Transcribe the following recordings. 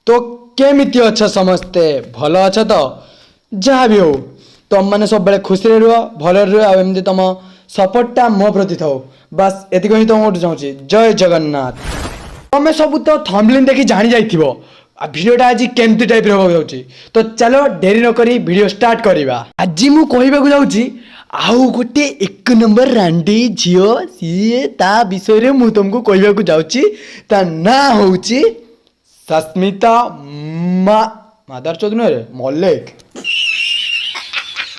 तो केमिति अच्छा समस्ते भल अच्छा तो जहाँ भी हो तुम मैंने सब बड़े खुशी रुह भल रुह आमती तुम सपोर्टा मो प्रति थाओ बस एतिक ही तुम चाहूँगी जय जगन्नाथ। तुम सब तो थंबनेल देखि जानी जाइथिबो आ वीडियोटा आज केमती टाइप रे होउची तो चलो डेरी न करी वीडियो स्टार्ट करिबा। आज मु कहबाकू जाउची आउ गोटे एक नंबर रांडी झियो सी ता विषय रे मु तुमको कहबाकू जाउची ता ना होउची सस्मिता मादर चोद रे मल्लिक।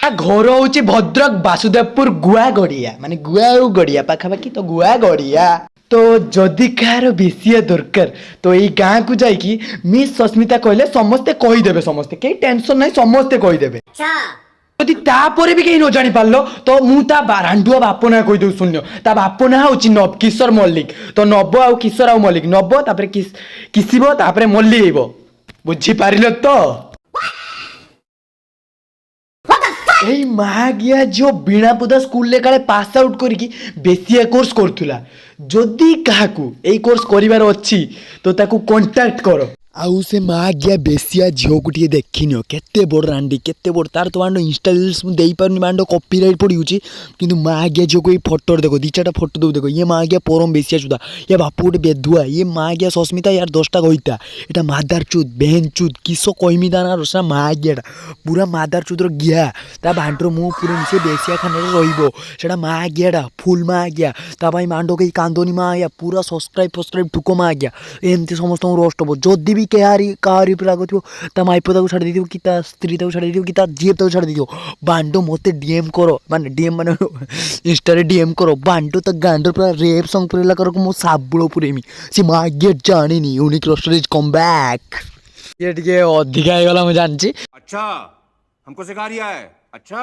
घर हूँ भद्रक वासुदेवपुर गुआ गड़िया माने गुआ गड़िया पाखापाखि तो गुआ गड़िया। तो जदि कहार बेसिया दरकार तो यही गाँ को जाइकी मिस सस्मिता कहले समस्ते कहीदेवे समस्ते कहीं टेंशन नहीं समस्ते कहीदेवे। जदि तापर भी कहीं न जानी पारलो तो मु ता रांडुआ बाप ना कहीदेव शून्य ता बाप ना हूँ नव किशोर मल्लिक तो नव आउ किशोर आउ मल्लिक नव तापर किसिब तापर मल्लिक बुझी पारिल तो। एई महागिया जो बीणापुदा स्कूल ले काले पास आउट करिकी बेसिया कोर्स करथुला जदि काहाकू एई कोर्स करिवार अछि तो ताकू कांटेक्ट करो। आउ से महागिया बेसिया झियो को टिके देखिनियो केते बोड रांडी केते बोड तार तो मांडो इंस्टा रील्स मु देई पारनी मांडो कॉपीराइट पड़िउची किंतु महागिया झियो को ई फोटो देखो दी चारटा फोटो दो देखो ये महागिया परम बेसिया सुदा ये बापू गोटे बेधुआ ये महागिया सस्मिता यार 10टा कहिता एटा मादार चुद बहन चुद किसो कहिमी दाना रसना महागियाटा पूरा मादार चुदर गिया ता भांटर मु पूरा मिसे बेसिया खाने रहिबो सेटा महागियाटा फुल महागिया ता भाई मांडो के कांदोनी महागिया पूरा सब्सक्राइब ठुको महागिया एमती समस्त रोस्ट हबो जदि भी कहारी पर आगो ता माइपो ताको छाड़ी दियो कि ता स्त्री ताको छाड़ी दियो कि ता जीप ताको छाड़ी दियो बांडो मते डीएम करो माने डीएम माने इंस्टा रे डीएम करो बांडो ता गांडो पूरा रेप सॉन्ग पुरेला करो मो साबुलो पुरेमी से मा गेट जानिनी यूनिक रोस्टरेज कम बैक ये टिके अधिका हे गला म जानची। अच्छा हमको सिखा रिया है अच्छा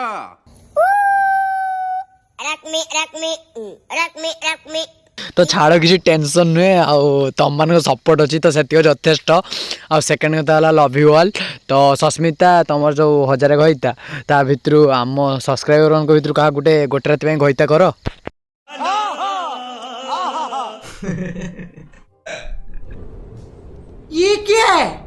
रख मी तो छाड़ किसी टेंशन नुहे आम मान सपोर्ट अच्छी तो से यथेष्ट आ सेकेंड कथा लव यू ऑल तो सस्मिता तुम जो 1000 गईता ता भितर आम सब्सक्राइबर मान भितर क्या गोटे गोटे रात गईता कर ये क्या है?